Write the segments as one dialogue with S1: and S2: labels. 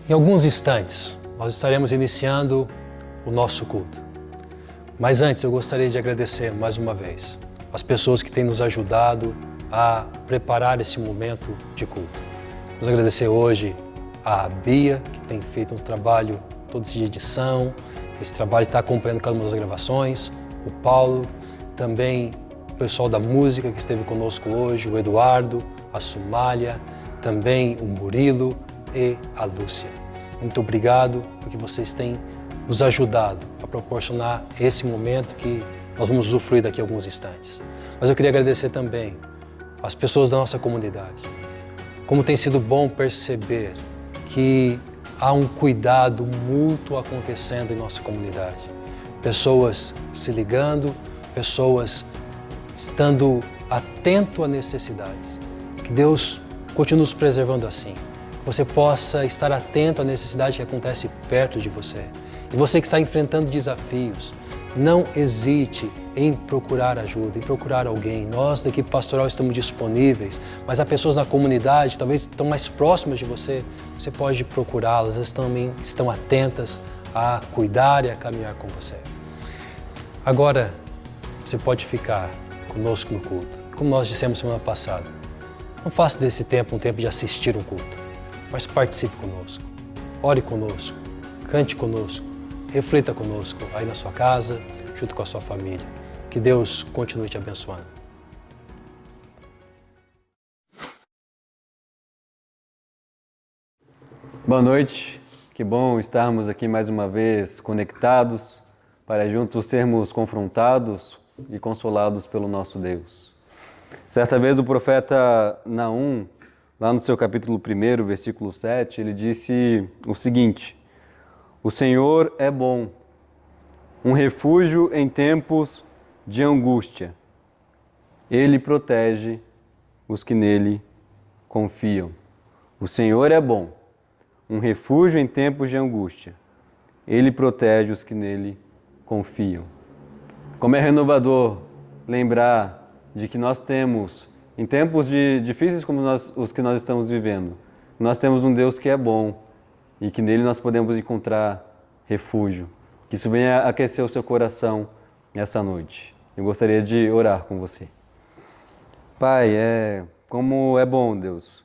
S1: Em alguns instantes, nós estaremos iniciando o nosso culto. Mas antes, eu gostaria de agradecer mais uma vez as pessoas que têm nos ajudado a preparar esse momento de culto. Vamos agradecer hoje a Bia, que tem feito um trabalho todo esse de edição. Esse trabalho está acompanhando cada uma das gravações. O Paulo, também o pessoal da música que esteve conosco hoje, o Eduardo, a Sumália, também o Murilo e a Lúcia. Muito obrigado porque vocês têm nos ajudado a proporcionar esse momento que nós vamos usufruir daqui a alguns instantes. Mas eu queria agradecer também as pessoas da nossa comunidade. Como tem sido bom perceber que há um cuidado mútuo acontecendo em nossa comunidade. Pessoas se ligando, pessoas estando atento a necessidades. Que Deus continue nos preservando assim. Que você possa estar atento à necessidade que acontece perto de você. E você que está enfrentando desafios, não hesite em procurar ajuda, em procurar alguém. Nós da equipe pastoral estamos disponíveis, mas há pessoas na comunidade, talvez estão mais próximas de você, você pode procurá-las, elas também estão atentas a cuidar e a caminhar com você. Agora, você pode ficar conosco no culto. Como nós dissemos semana passada, não faça desse tempo um tempo de assistir um culto, mas participe conosco, ore conosco, cante conosco, reflita conosco aí na sua casa, junto com a sua família. Que Deus continue te abençoando.
S2: Boa noite, que bom estarmos aqui mais uma vez conectados para juntos sermos confrontados e consolados pelo nosso Deus. Certa vez o profeta Naum, lá no seu capítulo 1, versículo 7, ele disse o seguinte: o Senhor é bom, um refúgio em tempos de angústia. Ele protege os que nele confiam. O Senhor é bom, um refúgio em tempos de angústia. Ele protege os que nele confiam. Como é renovador lembrar de que nós temos, em tempos difíceis como os que nós estamos vivendo, nós temos um Deus que é bom e que nele nós podemos encontrar refúgio. Que isso venha aquecer o seu coração nessa noite. Eu gostaria de orar com você. Pai, como é bom, Deus,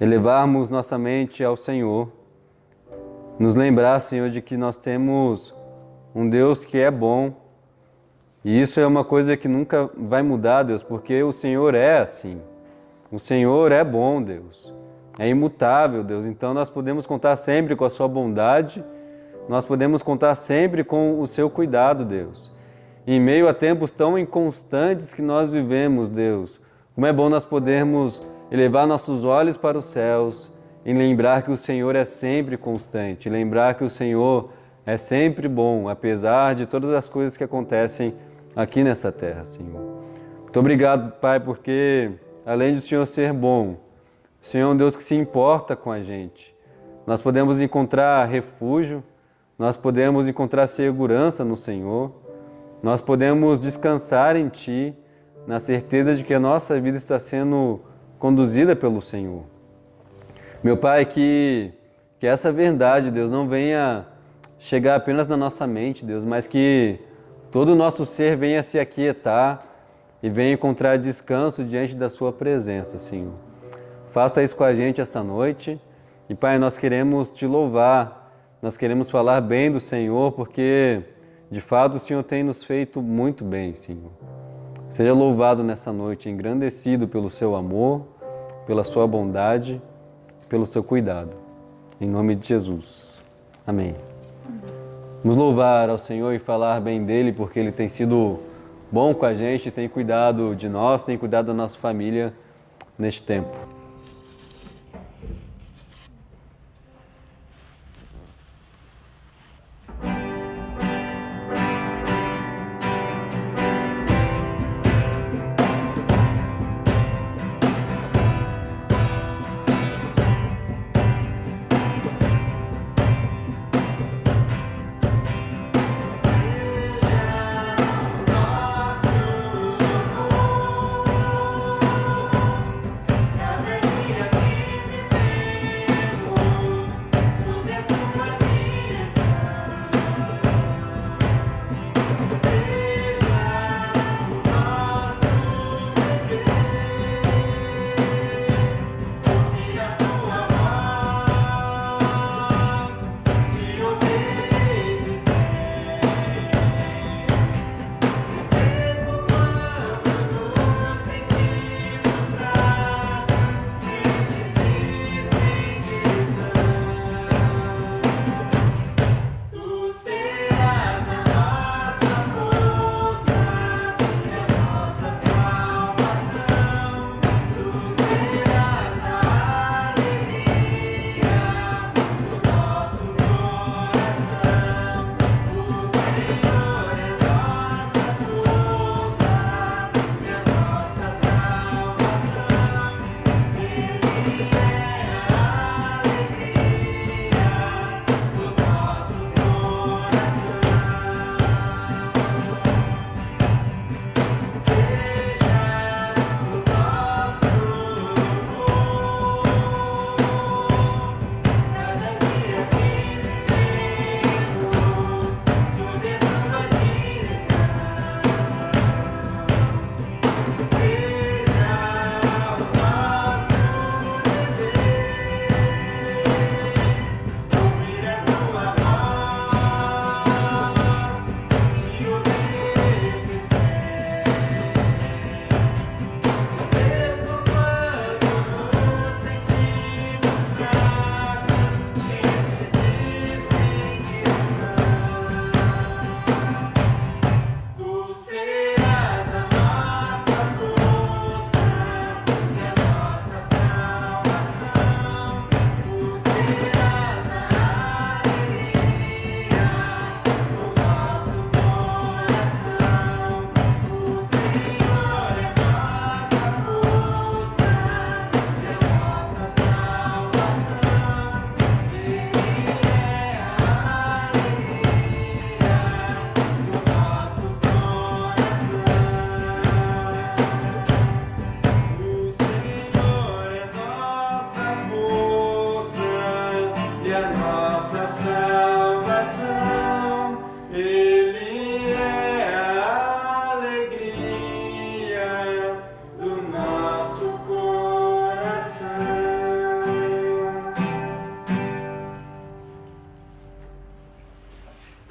S2: elevarmos nossa mente ao Senhor, nos lembrar, Senhor, de que nós temos um Deus que é bom, e isso é uma coisa que nunca vai mudar, Deus, porque o Senhor é assim. O Senhor é bom, Deus. É imutável, Deus. Então nós podemos contar sempre com a sua bondade, nós podemos contar sempre com o seu cuidado, Deus. Em meio a tempos tão inconstantes que nós vivemos, Deus, como é bom nós podermos elevar nossos olhos para os céus e lembrar que o Senhor é sempre constante, lembrar que o Senhor é sempre bom, apesar de todas as coisas que acontecem aqui nessa terra, Senhor. Muito obrigado, Pai, porque além de o Senhor ser bom, o Senhor é um Deus que se importa com a gente. Nós podemos encontrar refúgio, nós podemos encontrar segurança no Senhor, nós podemos descansar em Ti, na certeza de que a nossa vida está sendo conduzida pelo Senhor. Meu Pai, que essa verdade, Deus, não venha chegar apenas na nossa mente, Deus, mas que todo o nosso ser venha se aquietar e venha encontrar descanso diante da Sua presença, Senhor. Faça isso com a gente essa noite. E, Pai, nós queremos Te louvar, nós queremos falar bem do Senhor, porque, de fato, o Senhor tem nos feito muito bem, Senhor. Seja louvado nessa noite, engrandecido pelo Seu amor, pela Sua bondade, pelo Seu cuidado. Em nome de Jesus. Amém. Vamos louvar ao Senhor e falar bem dEle, porque Ele tem sido bom com a gente, tem cuidado de nós, tem cuidado da nossa família neste tempo.
S3: Nosso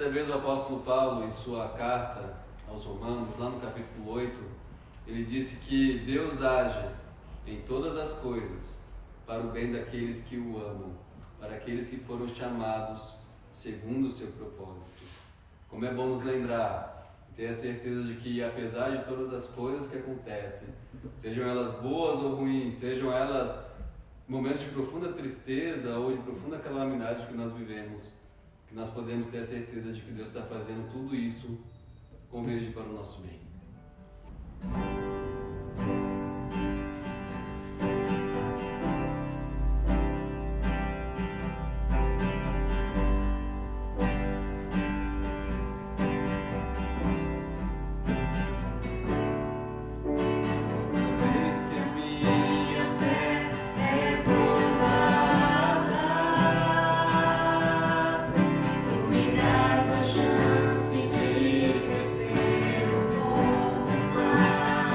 S2: Certa vez o apóstolo Paulo, em sua carta aos Romanos, lá no capítulo 8, ele disse que Deus age em todas as coisas para o bem daqueles que o amam, para aqueles que foram chamados segundo o seu propósito. Como é bom nos lembrar, ter a certeza de que, apesar de todas as coisas que acontecem, sejam elas boas ou ruins, sejam elas momentos de profunda tristeza ou de profunda calamidade que nós vivemos, que nós podemos ter a certeza de que Deus está fazendo tudo isso convergir para o nosso bem.
S3: Me das a chance de crescer um pouco mais.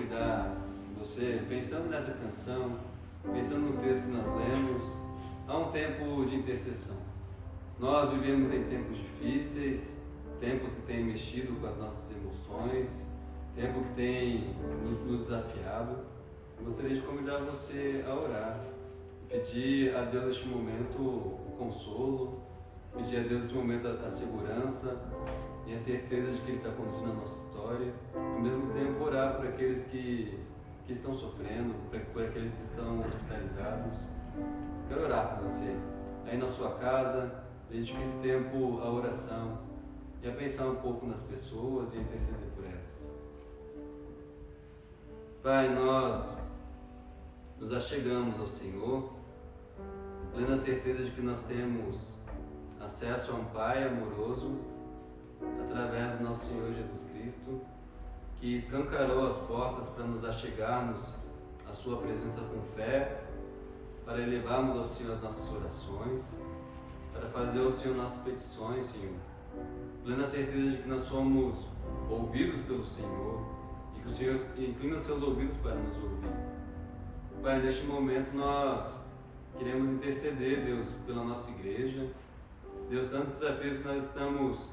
S2: convidar você, pensando nessa canção, pensando no texto que nós lemos, há um tempo de intercessão. Nós vivemos em tempos difíceis, tempos que têm mexido com as nossas emoções, tempo que tem nos desafiado. Eu gostaria de convidar você a orar, pedir a Deus neste momento o consolo, pedir a Deus neste momento a segurança e a certeza de que Ele está conduzindo a nossa história. Ao mesmo tempo, orar por aqueles que estão sofrendo, por aqueles que estão hospitalizados. Quero orar por você. Aí na sua casa, dedique esse tempo à oração e a pensar um pouco nas pessoas e a interceder por elas. Pai, nós nos achegamos ao Senhor, plena certeza de que nós temos acesso a um Pai amoroso através do nosso Senhor Jesus Cristo, que escancarou as portas para nos achegarmos à Sua presença com fé, para elevarmos ao Senhor as nossas orações, para fazer ao Senhor nossas petições, Senhor. Plena certeza de que nós somos ouvidos pelo Senhor e que o Senhor inclina seus ouvidos para nos ouvir. Pai, neste momento nós queremos interceder, Deus, pela nossa igreja. Deus, tantos desafios que nós estamos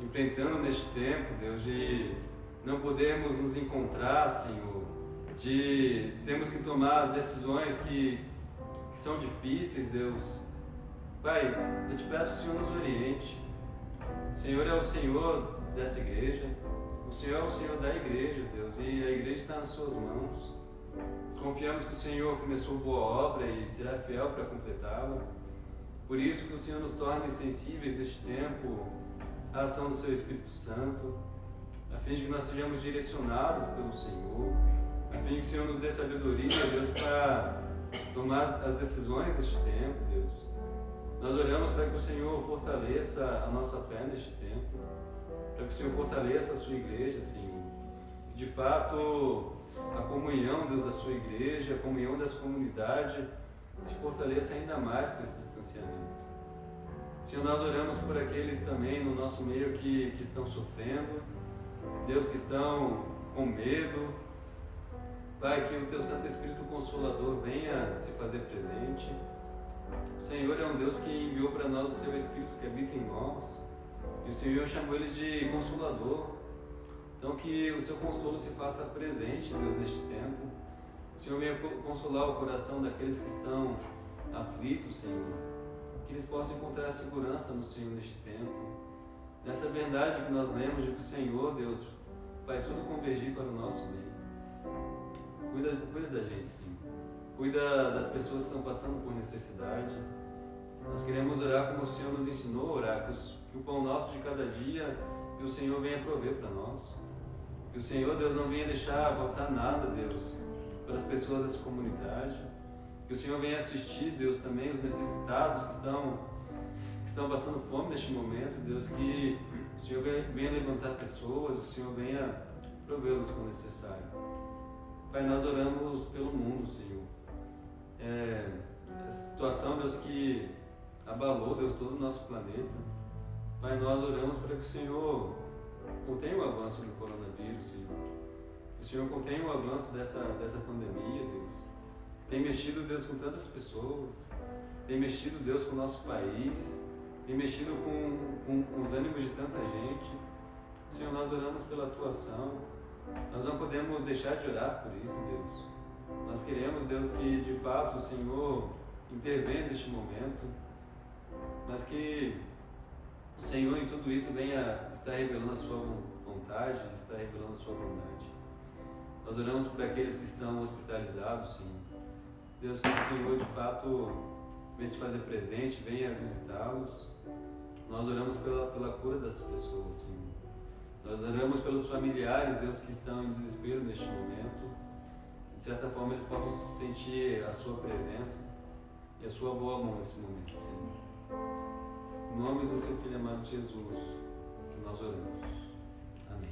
S2: enfrentando neste tempo, Deus, de não podermos nos encontrar, Senhor, de termos que tomar decisões que são difíceis, Deus. Pai, eu te peço que o Senhor nos oriente. O Senhor é o Senhor dessa igreja, o Senhor é o Senhor da igreja, Deus, e a igreja está nas suas mãos. Nós confiamos que o Senhor começou boa obra e será fiel para completá-la. Por isso que o Senhor nos torne sensíveis neste tempo à ação do Seu Espírito Santo, a fim de que nós sejamos direcionados pelo Senhor, a fim de que o Senhor nos dê sabedoria, Deus, para tomar as decisões neste tempo, Deus. Nós oramos para que o Senhor fortaleça a nossa fé neste tempo, para que o Senhor fortaleça a sua igreja, Senhor. De fato, a comunhão, Deus, da sua igreja, a comunhão dessa comunidade se fortaleça ainda mais com esse distanciamento. Senhor, nós oramos por aqueles também no nosso meio que estão sofrendo, Deus, que estão com medo. Pai, que o Teu Santo Espírito Consolador venha se fazer presente. O Senhor é um Deus que enviou para nós o Seu Espírito que habita em nós, e o Senhor chamou Ele de Consolador. Então que o Seu consolo se faça presente, Deus, neste tempo. O Senhor venha consolar o coração daqueles que estão aflitos, Senhor. Que eles possam encontrar segurança no Senhor neste tempo. Nessa verdade que nós lemos de que o Senhor, Deus, faz tudo convergir para o nosso bem. Cuida da gente, Senhor. Cuida das pessoas que estão passando por necessidade. Nós queremos orar como o Senhor nos ensinou a orar, que o pão nosso de cada dia, que o Senhor venha prover para nós. Que o Senhor, Deus, não venha deixar faltar nada, Deus, para as pessoas dessa comunidade. Que o Senhor venha assistir, Deus, também os necessitados que estão passando fome neste momento, Deus, que o Senhor venha levantar pessoas, que o Senhor venha provê-los como necessário. Pai, nós oramos pelo mundo, Senhor. Essa situação, Deus, que abalou, Deus, todo o nosso planeta. Pai, nós oramos para que o Senhor contenha o avanço do coronavírus, Senhor. Que o Senhor contenha o avanço dessa pandemia, Deus. Tem mexido, Deus, com tantas pessoas. Tem mexido, Deus, com o nosso país. Tem mexido com os ânimos de tanta gente. Senhor, nós oramos pela Tua ação. Nós não podemos deixar de orar por isso, Deus. Nós queremos, Deus, que de fato o Senhor intervenha neste momento, mas que o Senhor em tudo isso venha estar revelando a Sua vontade, estar revelando a Sua bondade. Nós oramos por aqueles que estão hospitalizados, Senhor. Deus, que o Senhor de fato venha se fazer presente, venha visitá-los. Nós oramos pela cura das pessoas, Senhor. Nós oramos pelos familiares, Deus, que estão em desespero neste momento. De certa forma, eles possam sentir a Sua presença e a Sua boa mão nesse momento, Senhor. Em nome do Seu Filho amado Jesus, que nós oramos. Amém.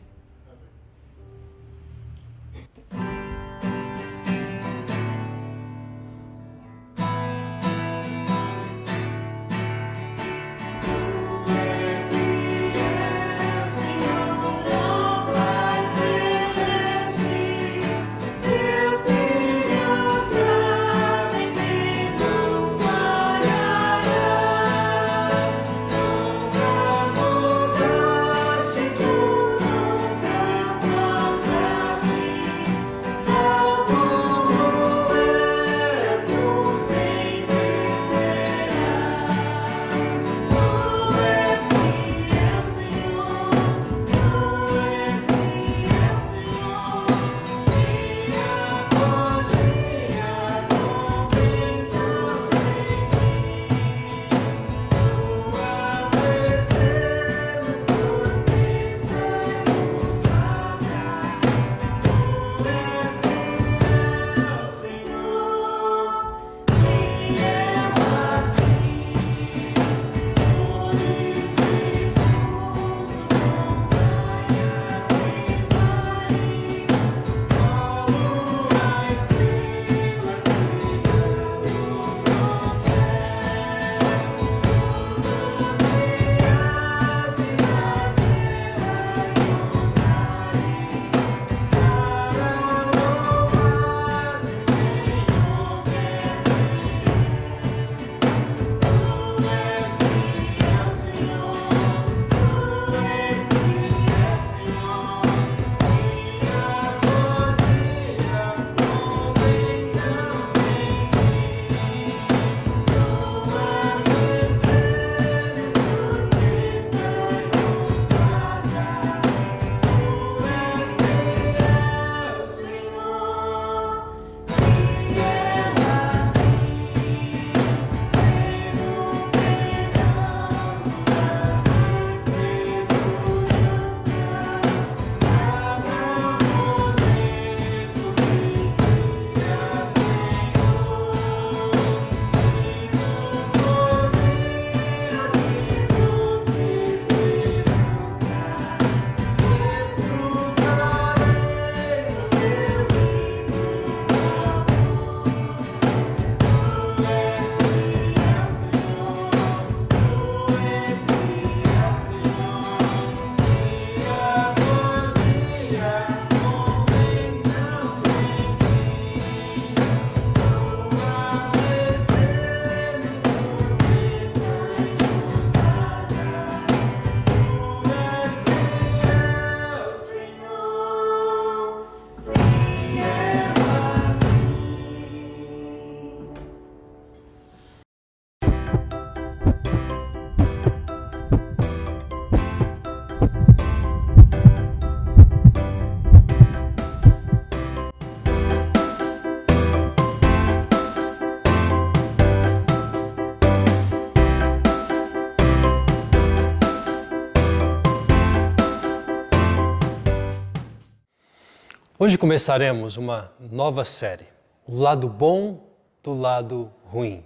S1: Hoje começaremos uma nova série, o lado bom do lado ruim.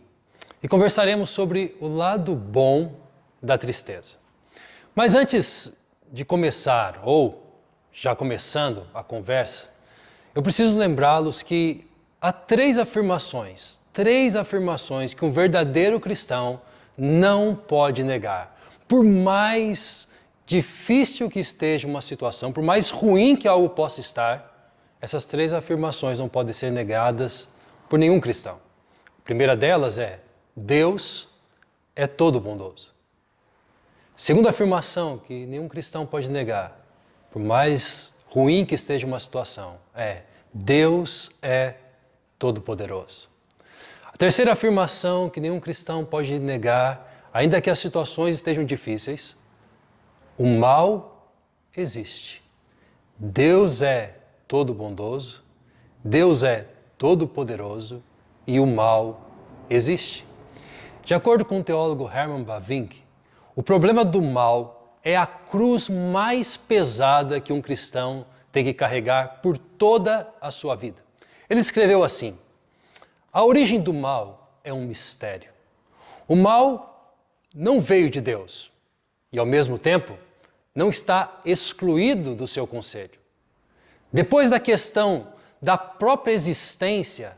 S1: E conversaremos sobre o lado bom da tristeza. Mas antes de começar, ou já começando a conversa, eu preciso lembrá-los que há três afirmações que um verdadeiro cristão não pode negar. Por mais difícil que esteja uma situação, por mais ruim que algo possa estar, essas três afirmações não podem ser negadas por nenhum cristão. A primeira delas é: Deus é todo bondoso. Segunda afirmação que nenhum cristão pode negar, por mais ruim que esteja uma situação, é: Deus é todo poderoso. A terceira afirmação que nenhum cristão pode negar, ainda que as situações estejam difíceis: o mal existe. Deus é todo bondoso, Deus é todo poderoso e o mal existe. De acordo com o teólogo Herman Bavinck, o problema do mal é a cruz mais pesada que um cristão tem que carregar por toda a sua vida. Ele escreveu assim: a origem do mal é um mistério. O mal não veio de Deus e, ao mesmo tempo, não está excluído do seu conselho. Depois da questão da própria existência,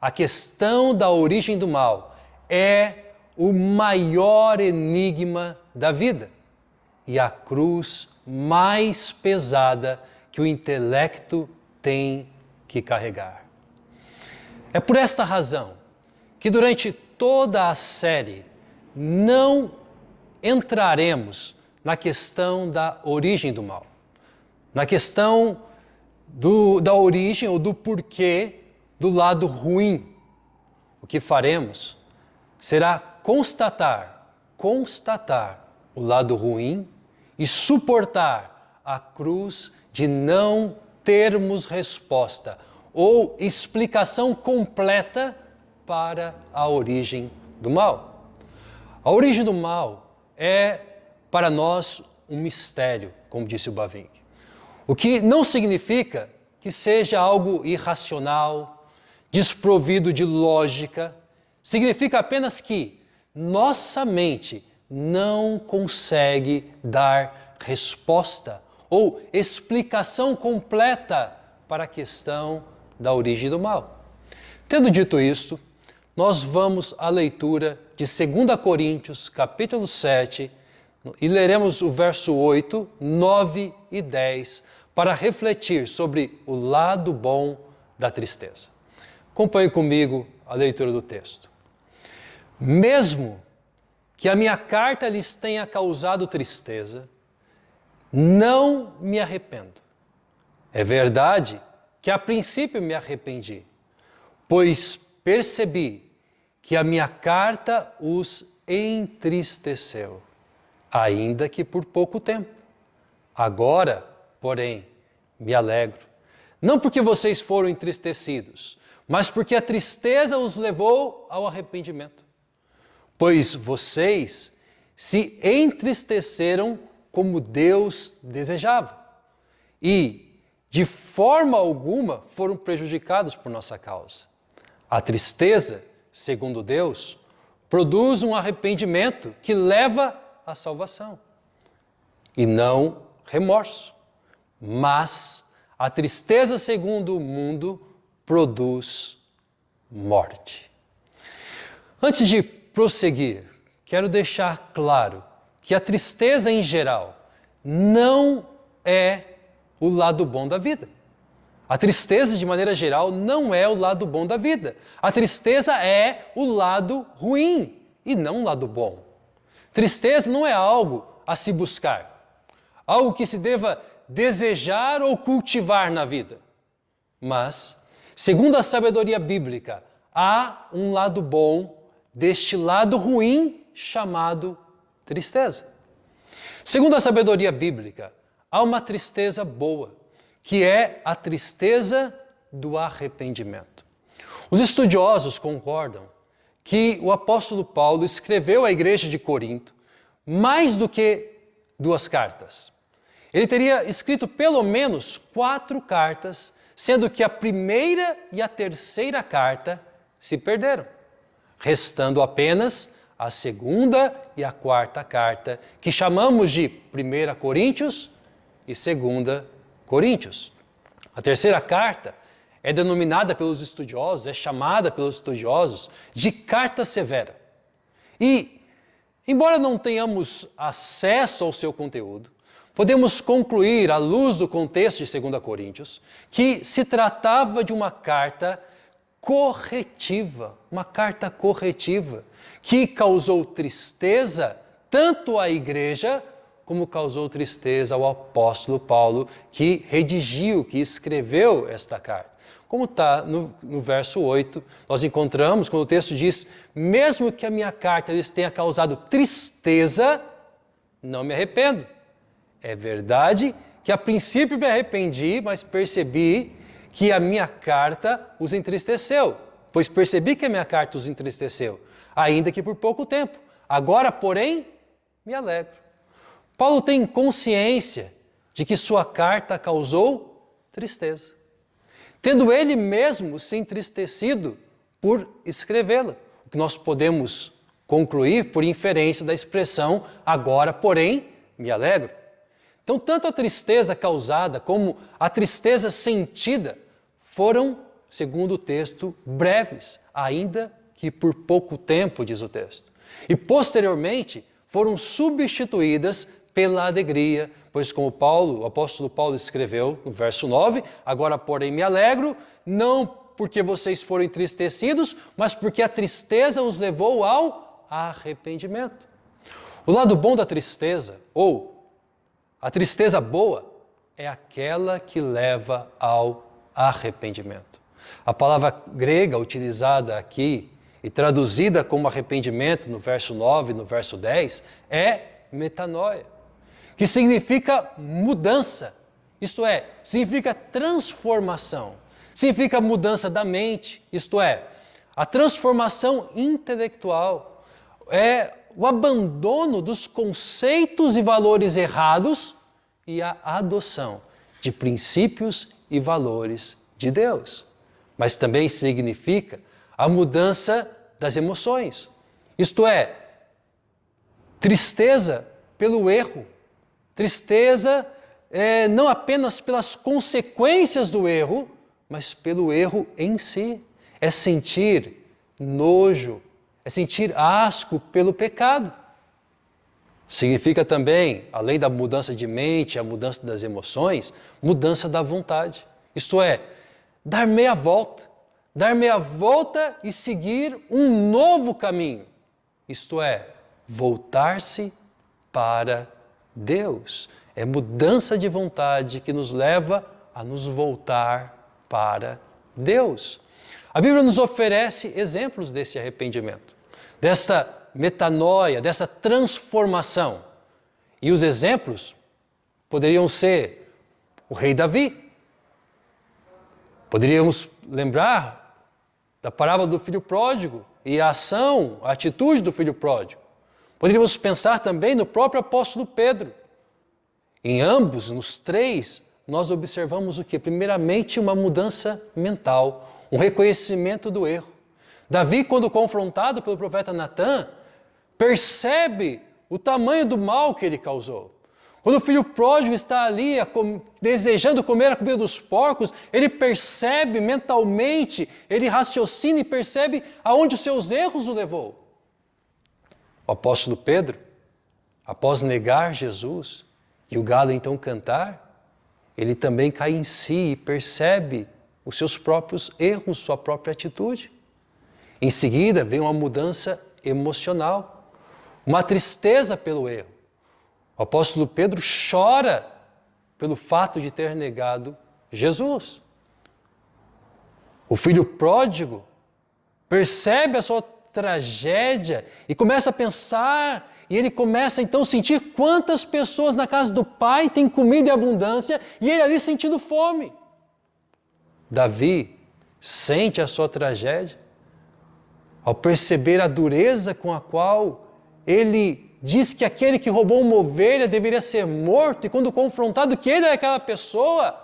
S1: a questão da origem do mal é o maior enigma da vida e a cruz mais pesada que o intelecto tem que carregar. É por esta razão que durante toda a série não entraremos na questão da origem do mal, na questão da origem ou do porquê do lado ruim. O que faremos será constatar o lado ruim e suportar a cruz de não termos resposta ou explicação completa para a origem do mal. A origem do mal é, para nós, um mistério, como disse o Bavinck. O que não significa que seja algo irracional, desprovido de lógica. Significa apenas que nossa mente não consegue dar resposta ou explicação completa para a questão da origem do mal. Tendo dito isto, nós vamos à leitura de 2 Coríntios, capítulo 7, e leremos o verso 8, 9 e 10, para refletir sobre o lado bom da tristeza. Acompanhe comigo a leitura do texto. Mesmo que a minha carta lhes tenha causado tristeza, não me arrependo. É verdade que a princípio me arrependi, pois percebi que a minha carta os entristeceu, ainda que por pouco tempo. Agora, porém, me alegro, não porque vocês foram entristecidos, mas porque a tristeza os levou ao arrependimento. Pois vocês se entristeceram como Deus desejava e, de forma alguma, foram prejudicados por nossa causa. A tristeza, segundo Deus, produz um arrependimento que leva à salvação e não remorso. Mas a tristeza, segundo o mundo, produz morte. Antes de prosseguir, quero deixar claro que a tristeza em geral não é o lado bom da vida. A tristeza, de maneira geral, não é o lado bom da vida. A tristeza é o lado ruim e não o lado bom. Tristeza não é algo a se buscar, algo que se deva desejar ou cultivar na vida. Mas, segundo a sabedoria bíblica, há um lado bom deste lado ruim chamado tristeza. Segundo a sabedoria bíblica, há uma tristeza boa, que é a tristeza do arrependimento. Os estudiosos concordam que o apóstolo Paulo escreveu à igreja de Corinto mais do que 2 cartas. Ele teria escrito pelo menos 4 cartas, sendo que a primeira e a terceira carta se perderam, restando apenas a segunda e a quarta carta, que chamamos de 1 Coríntios e 2 Coríntios. A terceira carta é denominada pelos estudiosos, é chamada pelos estudiosos de carta severa. E, embora não tenhamos acesso ao seu conteúdo, podemos concluir, à luz do contexto de 2 Coríntios, que se tratava de uma carta corretiva, que causou tristeza tanto à igreja como causou tristeza ao apóstolo Paulo, que redigiu, que escreveu esta carta. Como está no verso 8, nós encontramos quando o texto diz: mesmo que a minha carta lhes tenha causado tristeza, não me arrependo. É verdade que a princípio me arrependi, mas percebi que a minha carta os entristeceu, pois percebi que a minha carta os entristeceu, ainda que por pouco tempo. Agora, porém, me alegro. Paulo tem consciência de que sua carta causou tristeza, tendo ele mesmo se entristecido por escrevê-la, o que nós podemos concluir por inferência da expressão agora, porém, me alegro. Então, tanto a tristeza causada como a tristeza sentida foram, segundo o texto, breves, ainda que por pouco tempo, diz o texto. E posteriormente foram substituídas pela alegria, pois como o apóstolo Paulo escreveu no verso 9, agora porém me alegro, não porque vocês foram entristecidos, mas porque a tristeza os levou ao arrependimento. O lado bom da tristeza, ou a tristeza boa, é aquela que leva ao arrependimento. A palavra grega utilizada aqui e traduzida como arrependimento no verso 9 e no verso 10 é metanoia, que significa mudança, isto é, significa transformação, significa mudança da mente, isto é, a transformação intelectual, é o abandono dos conceitos e valores errados e a adoção de princípios e valores de Deus. Mas também significa a mudança das emoções, isto é, tristeza pelo erro, tristeza não apenas pelas consequências do erro, mas pelo erro em si. É sentir nojo, é sentir asco pelo pecado. Significa também, além da mudança de mente, a mudança das emoções, mudança da vontade. Isto é, dar meia volta e seguir um novo caminho. Isto é, voltar-se para Deus. É mudança de vontade que nos leva a nos voltar para Deus. A Bíblia nos oferece exemplos desse arrependimento, dessa metanoia, dessa transformação. E os exemplos poderiam ser o rei Davi. Poderíamos lembrar da parábola do filho pródigo e a ação, a atitude do filho pródigo. Poderíamos pensar também no próprio apóstolo Pedro. Em ambos, nos três, nós observamos o quê? Primeiramente, uma mudança mental, um reconhecimento do erro. Davi, quando confrontado pelo profeta Natã, percebe o tamanho do mal que ele causou. Quando o filho pródigo está ali desejando comer a comida dos porcos, ele percebe mentalmente, ele raciocina e percebe aonde os seus erros o levou. O apóstolo Pedro, após negar Jesus e o galo então cantar, ele também cai em si e percebe os seus próprios erros, sua própria atitude. Em seguida vem uma mudança emocional, uma tristeza pelo erro. O apóstolo Pedro chora pelo fato de ter negado Jesus. O filho pródigo percebe a sua tragédia e começa a pensar, e ele começa então a sentir quantas pessoas na casa do pai têm comida em abundância e ele ali sentindo fome. Davi sente a sua tragédia ao perceber a dureza com a qual ele diz que aquele que roubou uma ovelha deveria ser morto, e quando confrontado que ele é aquela pessoa,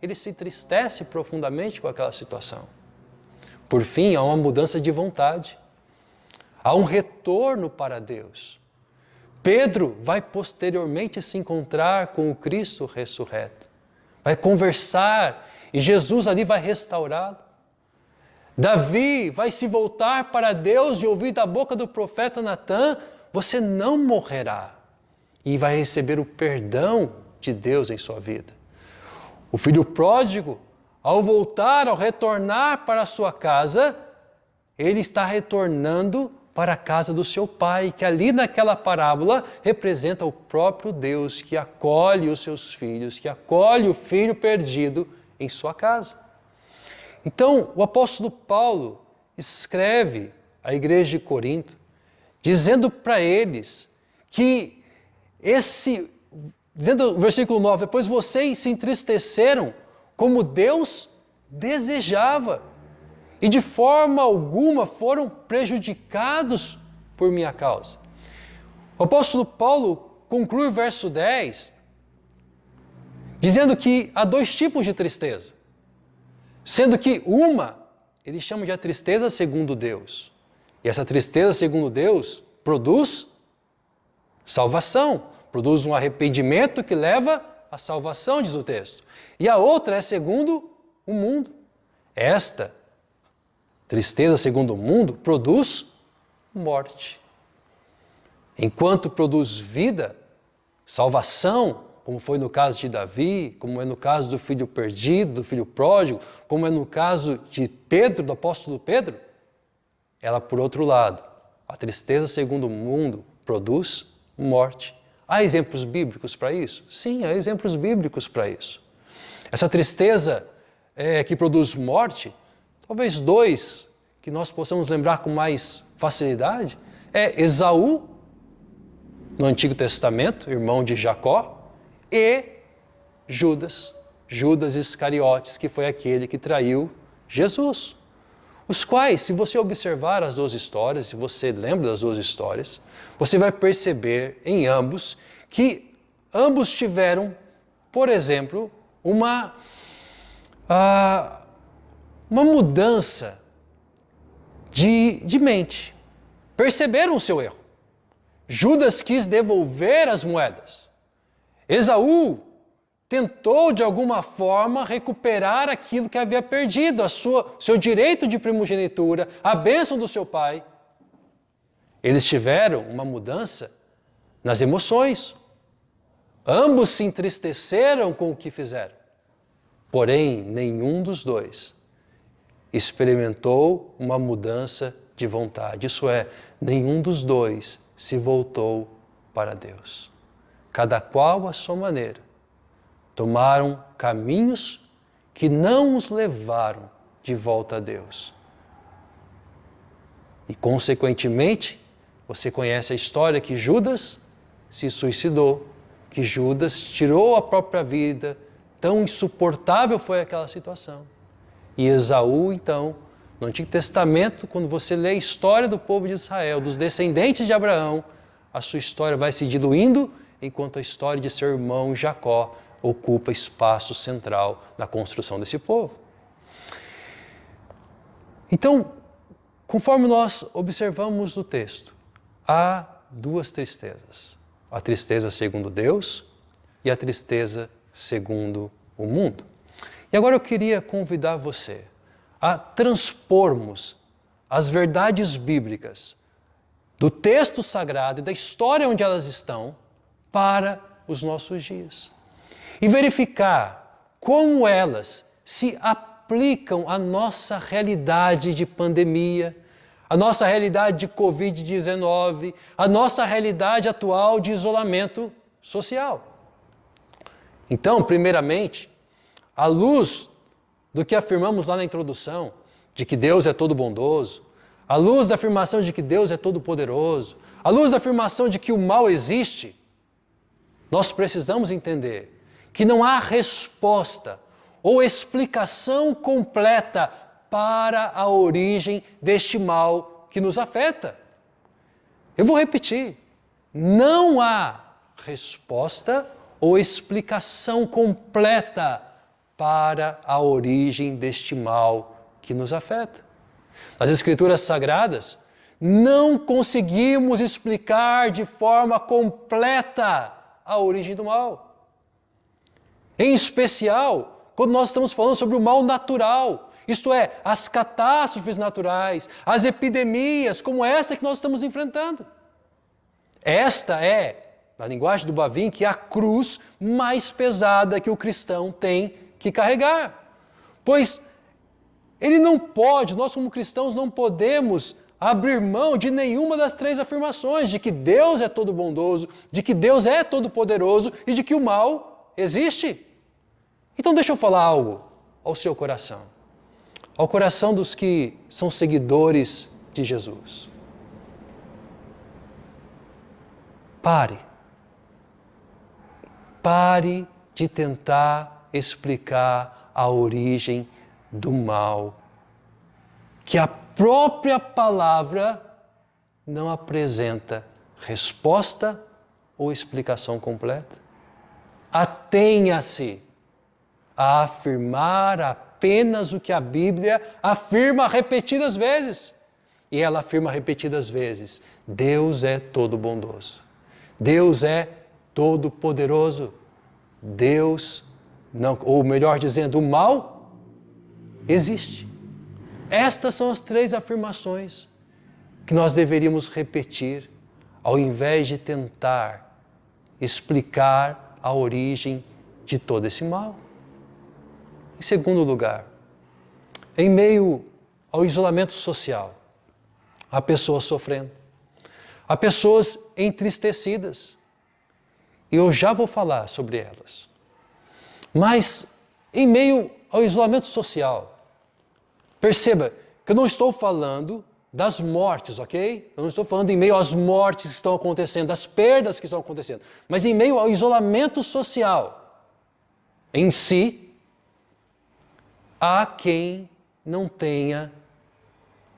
S1: ele se entristece profundamente com aquela situação. Por fim, há uma mudança de vontade. Há um retorno para Deus. Pedro vai posteriormente se encontrar com o Cristo ressurreto. Vai conversar e Jesus ali vai restaurá-lo. Davi vai se voltar para Deus e ouvir da boca do profeta Natã: você não morrerá. E vai receber o perdão de Deus em sua vida. O filho pródigo, ao voltar, ao retornar para a sua casa, ele está retornando para a casa do seu pai, que ali naquela parábola representa o próprio Deus que acolhe os seus filhos, que acolhe o filho perdido em sua casa. Então, o apóstolo Paulo escreve à igreja de Corinto, dizendo para eles que dizendo no versículo 9, depois vocês se entristeceram como Deus desejava, e de forma alguma foram prejudicados por minha causa. O apóstolo Paulo conclui o verso 10, dizendo que há dois tipos de tristeza, sendo que uma, ele chama de a tristeza segundo Deus. E essa tristeza segundo Deus produz salvação, produz um arrependimento que leva à salvação, diz o texto. E a outra é segundo o mundo. Esta tristeza segundo o mundo produz morte. Enquanto produz vida, salvação, como foi no caso de Davi, como é no caso do filho perdido, do filho pródigo, como é no caso de Pedro, do apóstolo Pedro, ela, por outro lado, a tristeza segundo o mundo produz morte. Há exemplos bíblicos para isso? Sim, há exemplos bíblicos para isso. Essa tristeza que produz morte, talvez dois que nós possamos lembrar com mais facilidade, é Esaú, no Antigo Testamento, irmão de Jacó, e Judas Iscariotes, que foi aquele que traiu Jesus. Os quais, se você observar as duas histórias, se você lembra das duas histórias, você vai perceber em ambos que ambos tiveram, por exemplo, uma mudança de mente. Perceberam o seu erro. Judas quis devolver as moedas. Esaú tentou, de alguma forma, recuperar aquilo que havia perdido, seu direito de primogenitura, a bênção do seu pai. Eles tiveram uma mudança nas emoções. Ambos se entristeceram com o que fizeram. Porém, nenhum dos dois experimentou uma mudança de vontade. Isso é, nenhum dos dois se voltou para Deus. Cada qual à sua maneira. Tomaram caminhos que não os levaram de volta a Deus. E, consequentemente, você conhece a história que Judas se suicidou, que Judas tirou a própria vida, tão insuportável foi aquela situação. E Esaú, então, no Antigo Testamento, quando você lê a história do povo de Israel, dos descendentes de Abraão, a sua história vai se diluindo, enquanto a história de seu irmão Jacó ocupa espaço central na construção desse povo. Então, conforme nós observamos no texto, há duas tristezas. A tristeza segundo Deus e a tristeza segundo o mundo. E agora eu queria convidar você a transpormos as verdades bíblicas do texto sagrado e da história onde elas estão para os nossos dias. E verificar como elas se aplicam à nossa realidade de pandemia, à nossa realidade de Covid-19, à nossa realidade atual de isolamento social. Então, primeiramente, à luz do que afirmamos lá na introdução, de que Deus é todo bondoso, à luz da afirmação de que Deus é todo poderoso, à luz da afirmação de que o mal existe, nós precisamos entender que não há resposta ou explicação completa para a origem deste mal que nos afeta. Eu vou repetir, não há resposta ou explicação completa para a origem deste mal que nos afeta. Nas Escrituras Sagradas, não conseguimos explicar de forma completa a origem do mal. Em especial, quando nós estamos falando sobre o mal natural, isto é, as catástrofes naturais, as epidemias como essa que nós estamos enfrentando. Esta é, na linguagem do Bavinck, a cruz mais pesada que o cristão tem que carregar. Pois ele não pode, nós como cristãos não podemos abrir mão de nenhuma das três afirmações, de que Deus é todo bondoso, de que Deus é todo poderoso e de que o mal existe. Então deixa eu falar algo ao seu coração, ao coração dos que são seguidores de Jesus. Pare de tentar explicar a origem do mal, que a própria palavra não apresenta resposta ou explicação completa. Atenha-se a afirmar apenas o que a Bíblia afirma repetidas vezes. E ela afirma repetidas vezes: Deus é todo bondoso. Deus é todo poderoso. Deus não, ou melhor dizendo, o mal existe. Estas são as três afirmações que nós deveríamos repetir ao invés de tentar explicar a origem de todo esse mal. Em segundo lugar, em meio ao isolamento social, há pessoas sofrendo, há pessoas entristecidas, e eu já vou falar sobre elas. Mas, em meio ao isolamento social, perceba que eu não estou falando das mortes, ok? Eu não estou falando em meio às mortes que estão acontecendo, das perdas que estão acontecendo, mas em meio ao isolamento social em si, há quem não tenha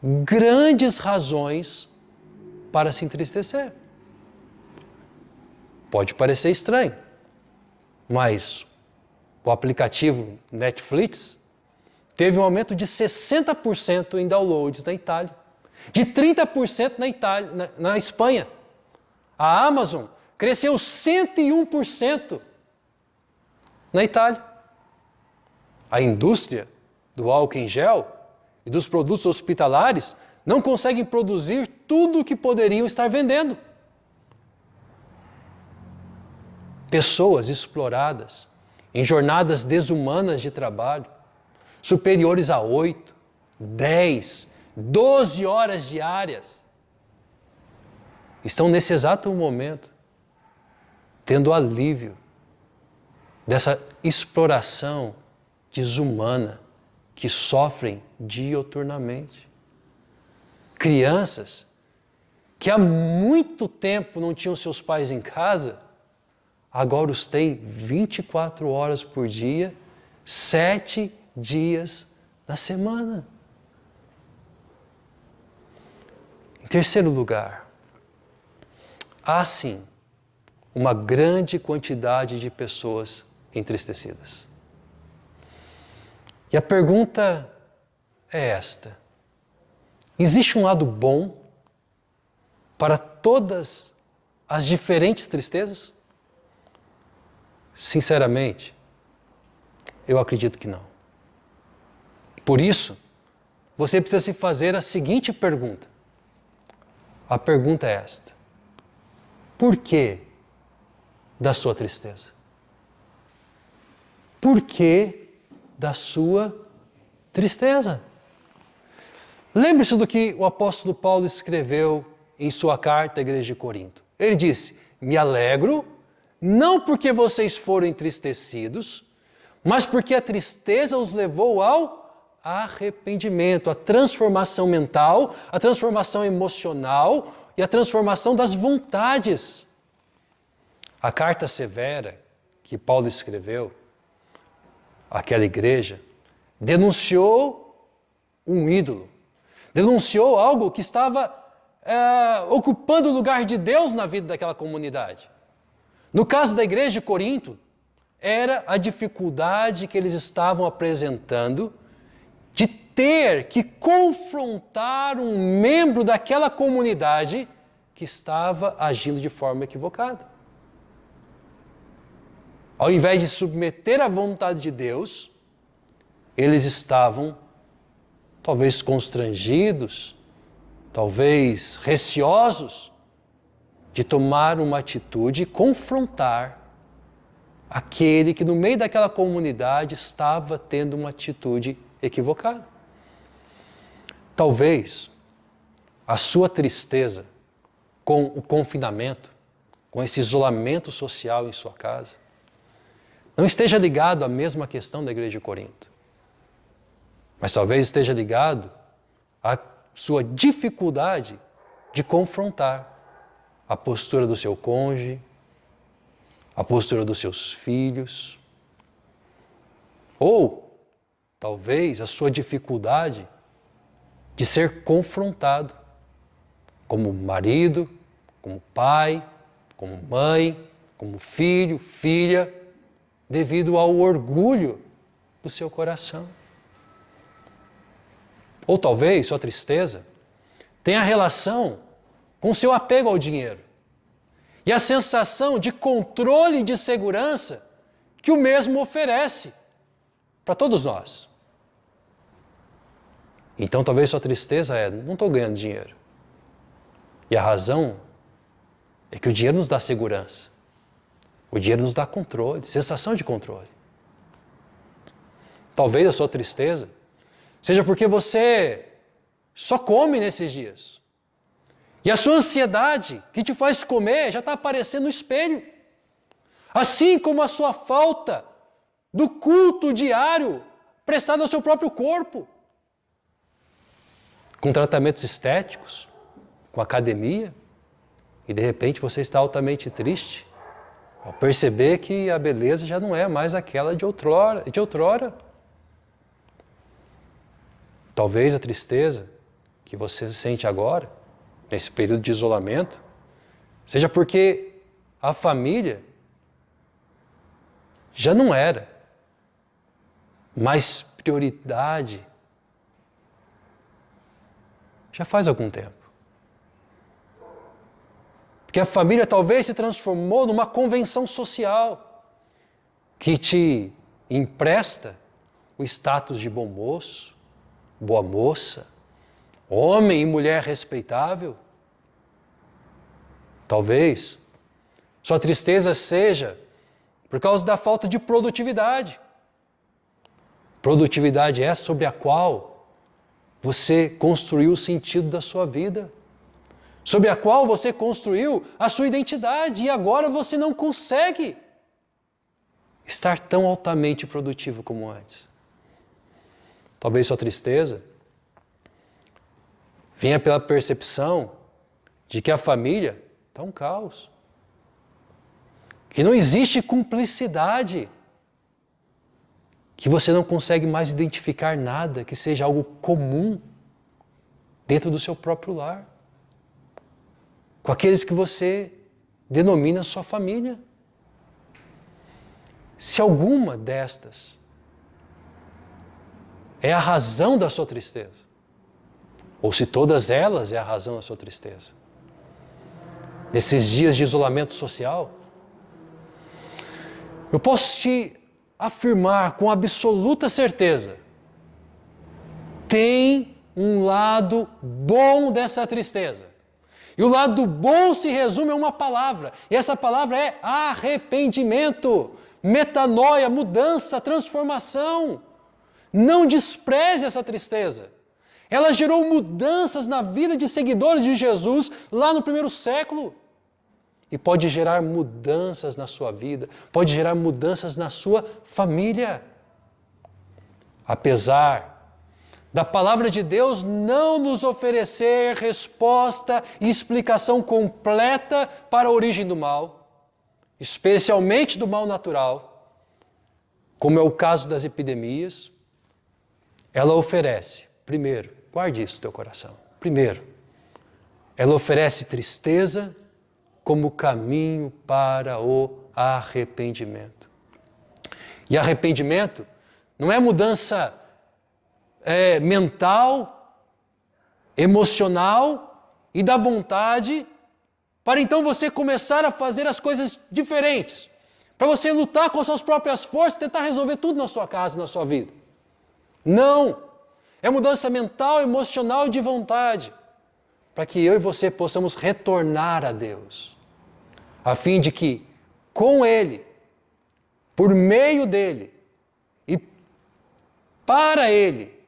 S1: grandes razões para se entristecer. Pode parecer estranho, mas o aplicativo Netflix teve um aumento de 60% em downloads na Itália, de 30% na Espanha. A Amazon cresceu 101% na Itália. A indústria do álcool em gel e dos produtos hospitalares não conseguem produzir tudo o que poderiam estar vendendo. Pessoas exploradas em jornadas desumanas de trabalho, superiores a 8, 10, 12 horas diárias, estão nesse exato momento tendo alívio dessa exploração desumana que sofrem dioturnamente. Crianças que há muito tempo não tinham seus pais em casa, agora os têm 24 horas por dia, 7 dias na semana. Em terceiro lugar, há sim uma grande quantidade de pessoas entristecidas. E a pergunta é esta: existe um lado bom para todas as diferentes tristezas? Sinceramente, eu acredito que não. Por isso, você precisa se fazer a seguinte pergunta. A pergunta é esta: por que da sua tristeza? Por que da sua tristeza? Lembre-se do que o apóstolo Paulo escreveu em sua carta à igreja de Corinto. Ele disse: me alegro, não porque vocês foram entristecidos, mas porque a tristeza os levou ao arrependimento, a transformação mental, a transformação emocional e a transformação das vontades. A carta severa que Paulo escreveu àquela igreja denunciou um ídolo, denunciou algo que estava ocupando o lugar de Deus na vida daquela comunidade. No caso da igreja de Corinto, era a dificuldade que eles estavam apresentando de ter que confrontar um membro daquela comunidade que estava agindo de forma equivocada. Ao invés de submeter à vontade de Deus, eles estavam talvez constrangidos, talvez receosos de tomar uma atitude e confrontar aquele que no meio daquela comunidade estava tendo uma atitude equivocada. Talvez a sua tristeza com o confinamento, com esse isolamento social em sua casa, não esteja ligado à mesma questão da igreja de Corinto, mas talvez esteja ligado à sua dificuldade de confrontar a postura do seu cônjuge, a postura dos seus filhos, ou talvez a sua dificuldade de ser confrontado como marido, como pai, como mãe, como filho, filha, devido ao orgulho do seu coração. Ou talvez sua tristeza tenha relação com seu apego ao dinheiro e a sensação de controle e de segurança que o mesmo oferece para todos nós. Então talvez sua tristeza é: não estou ganhando dinheiro. E a razão é que o dinheiro nos dá segurança. O dinheiro nos dá controle, sensação de controle. Talvez a sua tristeza seja porque você só come nesses dias. E a sua ansiedade que te faz comer já está aparecendo no espelho. Assim como a sua falta do culto diário prestado ao seu próprio corpo. Com tratamentos estéticos, com academia, e de repente você está altamente triste ao perceber que a beleza já não é mais aquela de outrora. Talvez a tristeza que você sente agora, nesse período de isolamento, seja porque a família já não era mais prioridade já faz algum tempo. Porque a família talvez se transformou numa convenção social que te empresta o status de bom moço, boa moça, homem e mulher respeitável. Talvez sua tristeza seja por causa da falta de produtividade. Produtividade é sobre a qual você construiu o sentido da sua vida, sobre a qual você construiu a sua identidade, e agora você não consegue estar tão altamente produtivo como antes. Talvez sua tristeza venha pela percepção de que a família está um caos, que não existe cumplicidade, que você não consegue mais identificar nada que seja algo comum dentro do seu próprio lar, com aqueles que você denomina sua família. Se alguma destas é a razão da sua tristeza, ou se todas elas é a razão da sua tristeza, nesses dias de isolamento social, eu posso te afirmar com absoluta certeza: tem um lado bom dessa tristeza. E o lado bom se resume a uma palavra, e essa palavra é arrependimento, metanoia, mudança, transformação. Não despreze essa tristeza. Ela gerou mudanças na vida de seguidores de Jesus lá no primeiro século. E pode gerar mudanças na sua vida, pode gerar mudanças na sua família. Apesar da palavra de Deus não nos oferecer resposta e explicação completa para a origem do mal, especialmente do mal natural, como é o caso das epidemias, ela oferece, primeiro, guarde isso no teu coração, primeiro, ela oferece tristeza como caminho para o arrependimento. E arrependimento não é mudança mental, emocional e da vontade para então você começar a fazer as coisas diferentes. Para você lutar com as suas próprias forças e tentar resolver tudo na sua casa, na sua vida. Não! É mudança mental, emocional e de vontade. Para que eu e você possamos retornar a Deus. A fim de que, com Ele, por meio dEle e para Ele,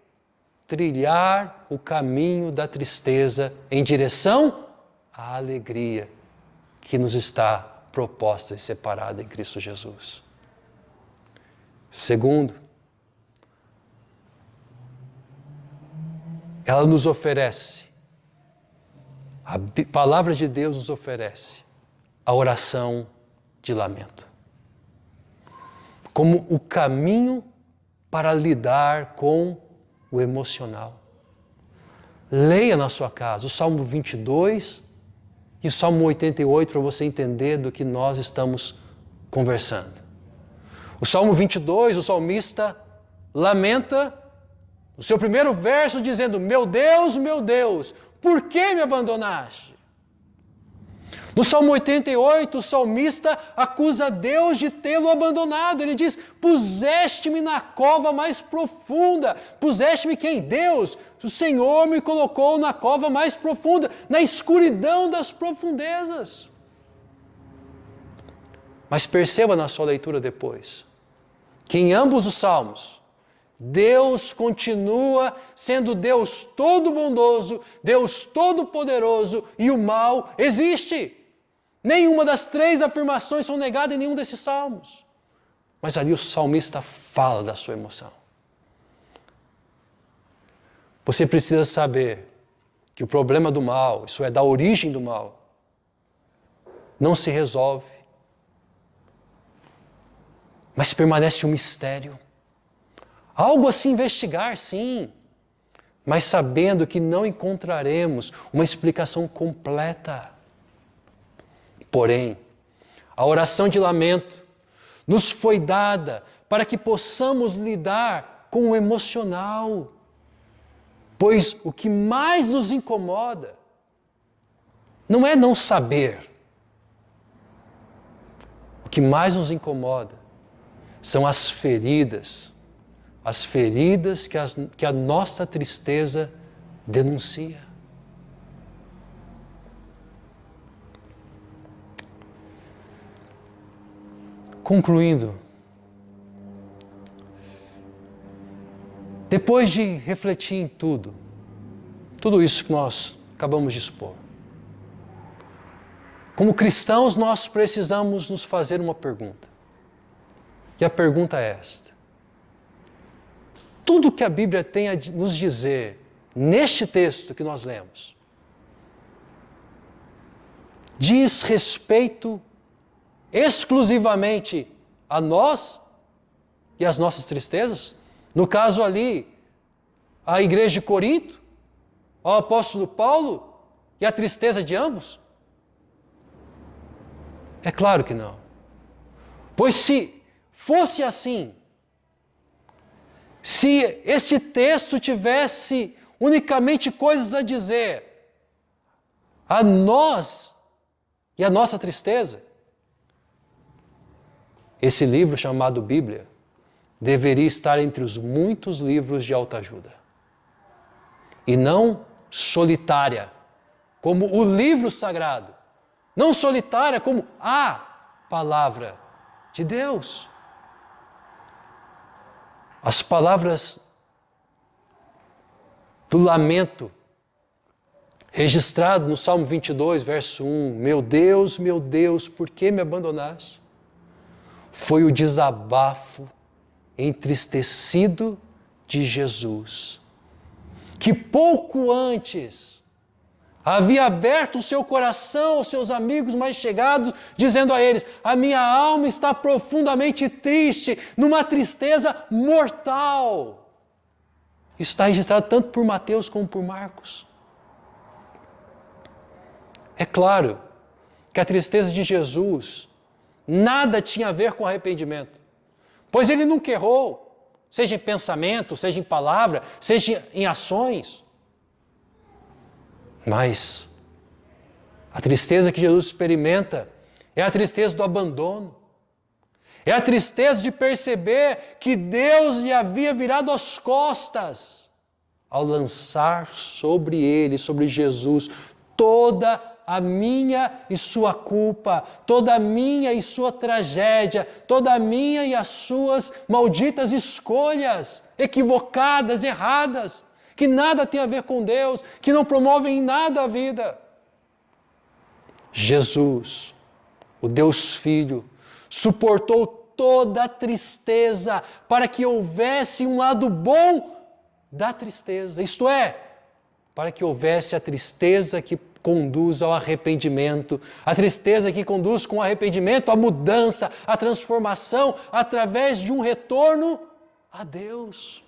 S1: trilhar o caminho da tristeza em direção à alegria que nos está proposta e separada em Cristo Jesus. Segundo, ela nos oferece, a palavra de Deus nos oferece a oração de lamento, como o caminho para lidar com o emocional. Leia na sua casa o Salmo 22 e o Salmo 88 para você entender do que nós estamos conversando. O Salmo 22, o salmista lamenta no seu primeiro verso dizendo: meu Deus, por que me abandonaste? No Salmo 88, o salmista acusa Deus de tê-lo abandonado. Ele diz: puseste-me na cova mais profunda. Puseste-me quem? Deus. O Senhor me colocou na cova mais profunda, na escuridão das profundezas. Mas perceba na sua leitura depois, que em ambos os salmos, Deus continua sendo Deus todo bondoso, Deus todo poderoso e o mal existe. Nenhuma das três afirmações são negadas em nenhum desses salmos. Mas ali o salmista fala da sua emoção. Você precisa saber que o problema do mal, isso é, da origem do mal, não se resolve, mas permanece um mistério. Algo a se investigar, sim, mas sabendo que não encontraremos uma explicação completa. Porém, a oração de lamento nos foi dada para que possamos lidar com o emocional. Pois o que mais nos incomoda não é não saber. O que mais nos incomoda são as feridas que a nossa tristeza denuncia. Concluindo, depois de refletir em tudo isso que nós acabamos de expor, como cristãos nós precisamos nos fazer uma pergunta. E a pergunta é esta: tudo que a Bíblia tem a nos dizer neste texto que nós lemos diz respeito exclusivamente a nós e as nossas tristezas? No caso ali, a igreja de Corinto, ao apóstolo Paulo e a tristeza de ambos? É claro que não. Pois se fosse assim, se esse texto tivesse unicamente coisas a dizer a nós e a nossa tristeza, esse livro chamado Bíblia deveria estar entre os muitos livros de autoajuda. E não solitária, como o livro sagrado. Não solitária como a palavra de Deus. As palavras do lamento, registrado no Salmo 22, verso 1, meu Deus, por que me abandonaste? Foi o desabafo entristecido de Jesus, que pouco antes havia aberto o seu coração aos seus amigos mais chegados, dizendo a eles: a minha alma está profundamente triste, numa tristeza mortal. Isso está registrado tanto por Mateus como por Marcos. É claro que a tristeza de Jesus nada tinha a ver com arrependimento, pois ele nunca errou, seja em pensamento, seja em palavra, seja em ações. Mas a tristeza que Jesus experimenta é a tristeza do abandono. É a tristeza de perceber que Deus lhe havia virado as costas ao lançar sobre ele, sobre Jesus, toda a minha e sua culpa, toda a minha e sua tragédia, toda a minha e as suas malditas escolhas, equivocadas, erradas, que nada tem a ver com Deus, que não promovem em nada a vida. Jesus, o Deus Filho, suportou toda a tristeza para que houvesse um lado bom da tristeza, isto é, para que houvesse a tristeza que conduz ao arrependimento, a tristeza que conduz com o arrependimento à mudança, à transformação, através de um retorno a Deus.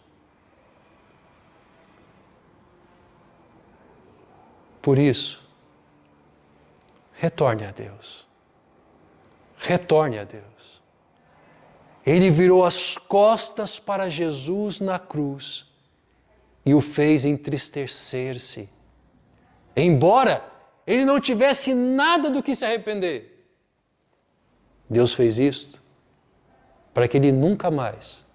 S1: Por isso, retorne a Deus. Retorne a Deus. Ele virou as costas para Jesus na cruz e o fez entristecer-se. Embora ele não tivesse nada do que se arrepender, Deus fez isto para que ele nunca mais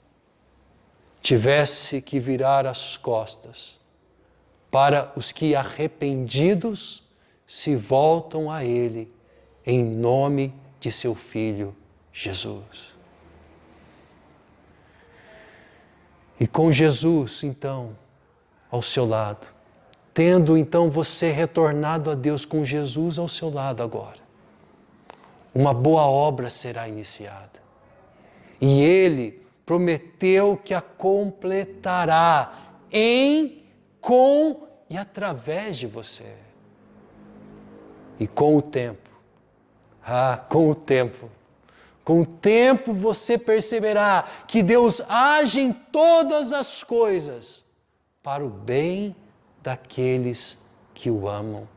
S1: tivesse que virar as costas para os que arrependidos se voltam a ele em nome de seu Filho Jesus. E com Jesus, então, ao seu lado, tendo então você retornado a Deus com Jesus ao seu lado agora, uma boa obra será iniciada. E Ele prometeu que a completará em, com e através de você. E com o tempo, com o tempo você perceberá que Deus age em todas as coisas para o bem daqueles que o amam,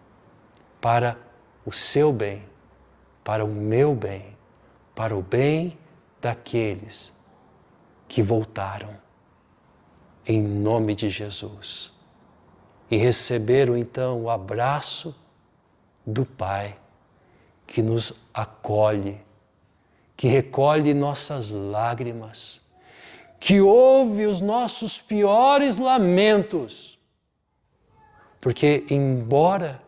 S1: para o seu bem, para o meu bem, para o bem daqueles que voltaram, em nome de Jesus, e receberam então o abraço do Pai, que nos acolhe, que recolhe nossas lágrimas, que ouve os nossos piores lamentos, porque embora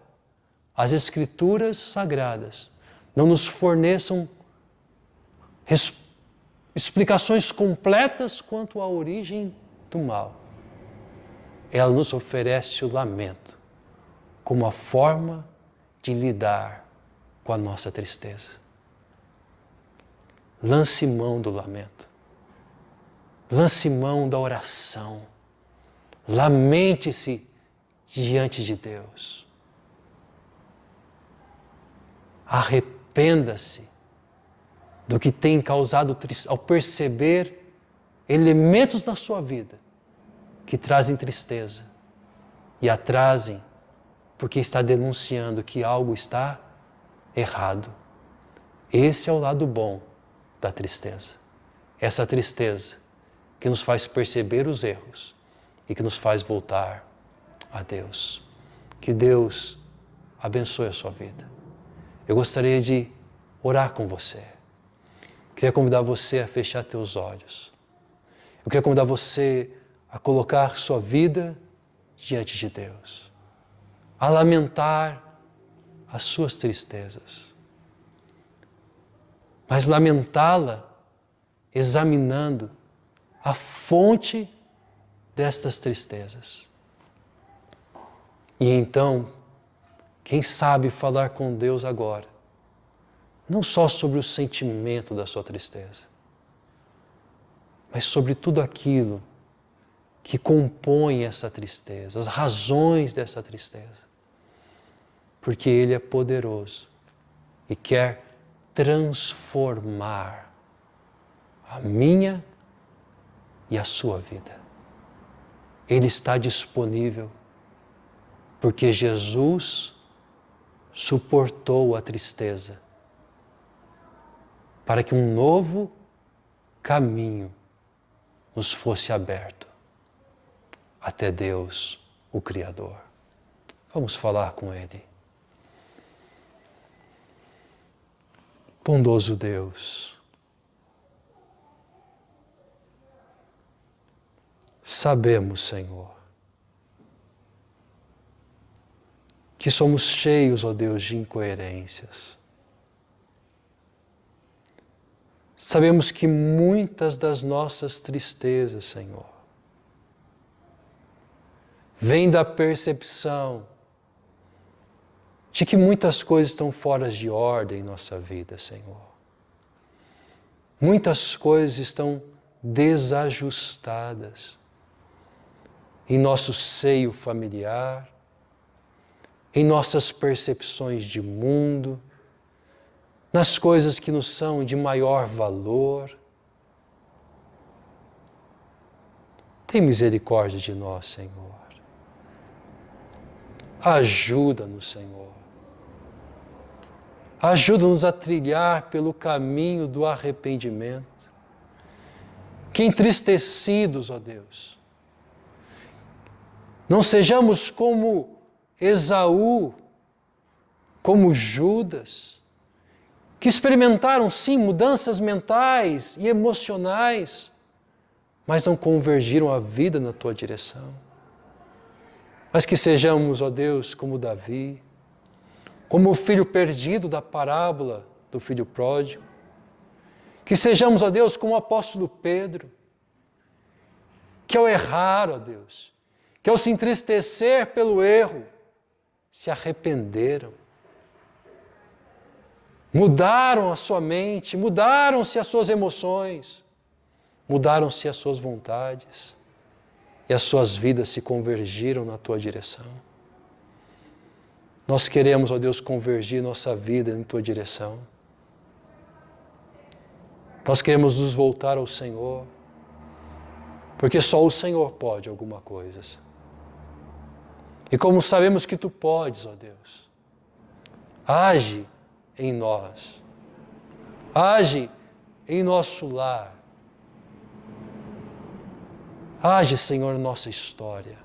S1: as Escrituras Sagradas não nos forneçam explicações completas quanto à origem do mal, ela nos oferece o lamento como a forma de lidar com a nossa tristeza. Lance mão do lamento. Lance mão da oração. Lamente-se diante de Deus. Arrependa-se do que tem causado tristeza, ao perceber elementos na sua vida que trazem tristeza e a trazem porque está denunciando que algo está errado. Esse é o lado bom da tristeza. Essa tristeza que nos faz perceber os erros e que nos faz voltar a Deus. Que Deus abençoe a sua vida. Eu gostaria de orar com você. Queria convidar você a fechar teus olhos. Eu queria convidar você a colocar sua vida diante de Deus, a lamentar as suas tristezas, mas lamentá-la examinando a fonte destas tristezas. E então, quem sabe falar com Deus agora, não só sobre o sentimento da sua tristeza, mas sobre tudo aquilo que compõe essa tristeza, as razões dessa tristeza. Porque Ele é poderoso e quer transformar a minha e a sua vida. Ele está disponível porque Jesus suportou a tristeza para que um novo caminho nos fosse aberto até Deus, o Criador. Vamos falar com Ele. Bondoso Deus, sabemos, Senhor, que somos cheios, ó Deus, de incoerências. Sabemos que muitas das nossas tristezas, Senhor, vêm da percepção de que muitas coisas estão fora de ordem em nossa vida, Senhor. Muitas coisas estão desajustadas em nosso seio familiar, em nossas percepções de mundo, nas coisas que nos são de maior valor. Tem misericórdia de nós, Senhor. Ajuda-nos, Senhor. Ajuda-nos a trilhar pelo caminho do arrependimento. Que entristecidos, ó Deus, não sejamos como Esaú, como Judas, que experimentaram sim mudanças mentais e emocionais, mas não convergiram a vida na tua direção. Mas que sejamos, ó Deus, como Davi, como o filho perdido da parábola do filho pródigo. Que sejamos, ó Deus, como o apóstolo Pedro, que ao errar, ó Deus, que ao se entristecer pelo erro, se arrependeram. Mudaram a sua mente, mudaram-se as suas emoções, mudaram-se as suas vontades e as suas vidas se convergiram na tua direção. Nós queremos, ó Deus, convergir nossa vida em tua direção. Nós queremos nos voltar ao Senhor, porque só o Senhor pode alguma coisa. E como sabemos que tu podes, ó Deus, age em nós, age em nosso lar, age, Senhor, em nossa história.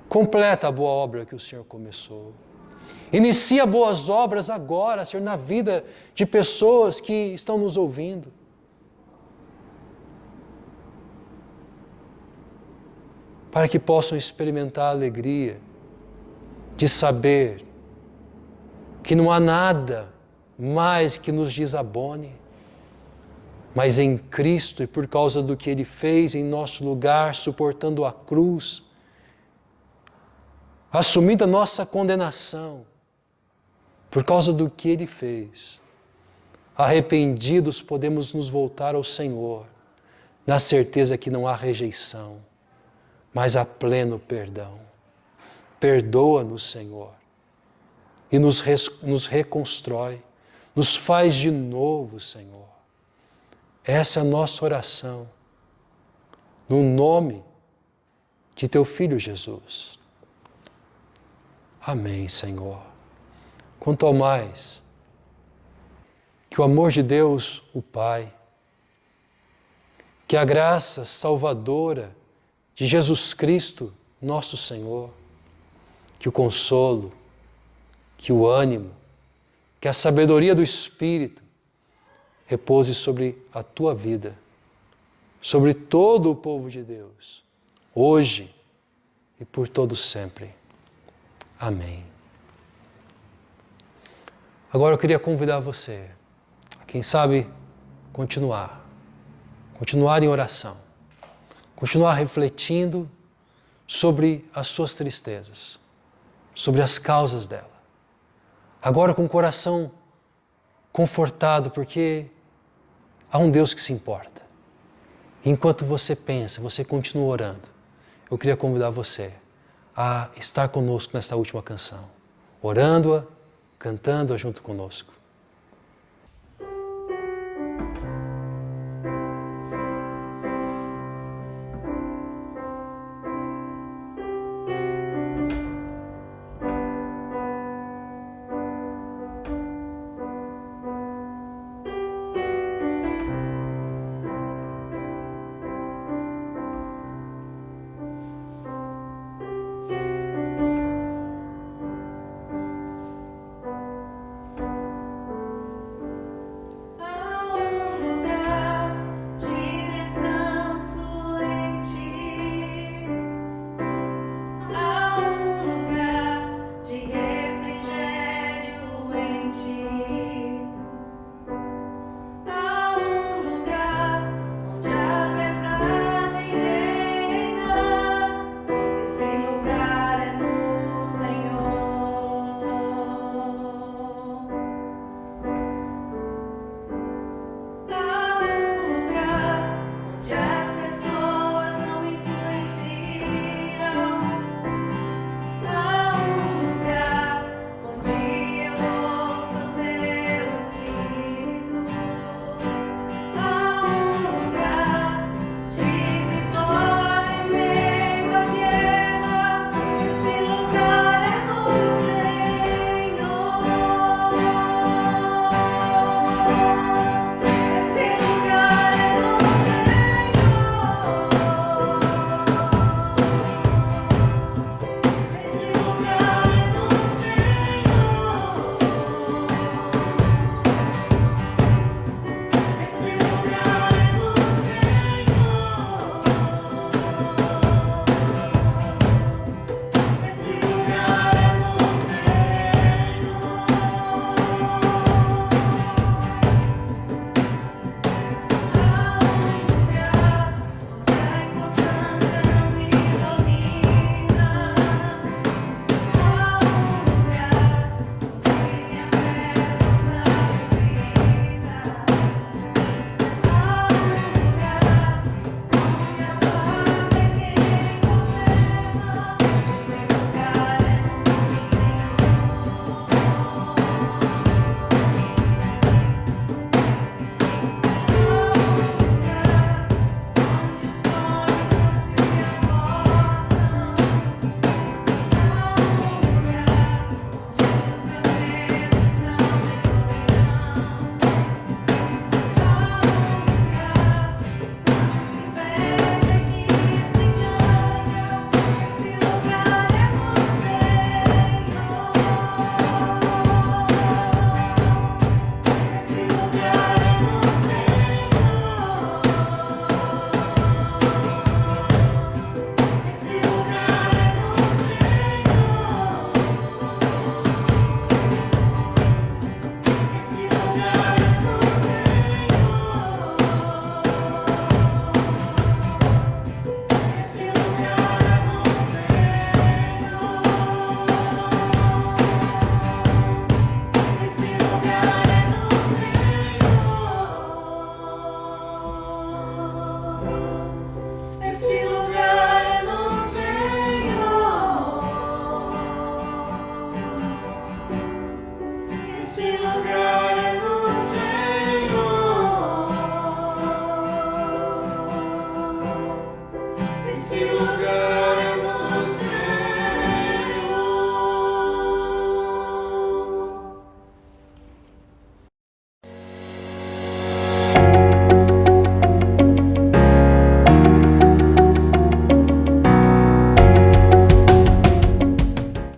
S1: Completa a boa obra que o Senhor começou. Inicia boas obras agora, Senhor, na vida de pessoas que estão nos ouvindo. Para que possam experimentar a alegria de saber que não há nada mais que nos desabone, mas em Cristo e por causa do que Ele fez em nosso lugar, suportando a cruz, assumindo a nossa condenação, por causa do que Ele fez, arrependidos podemos nos voltar ao Senhor, na certeza que não há rejeição, mas há pleno perdão. Perdoa-nos, Senhor, e nos reconstrói, nos faz de novo, Senhor. Essa é a nossa oração, no nome de Teu Filho Jesus. Amém, Senhor. Quanto ao mais, que o amor de Deus, o Pai, que a graça salvadora de Jesus Cristo, nosso Senhor, que o consolo, que o ânimo, que a sabedoria do Espírito repouse sobre a tua vida, sobre todo o povo de Deus, hoje e por todo sempre. Amém. Agora eu queria convidar você, quem sabe, continuar em oração, continuar refletindo sobre as suas tristezas, sobre as causas dela. Agora com o coração confortado, porque há um Deus que se importa. Enquanto você pensa, você continua orando, eu queria convidar você a estar conosco nessa última canção, orando-a, cantando-a junto conosco.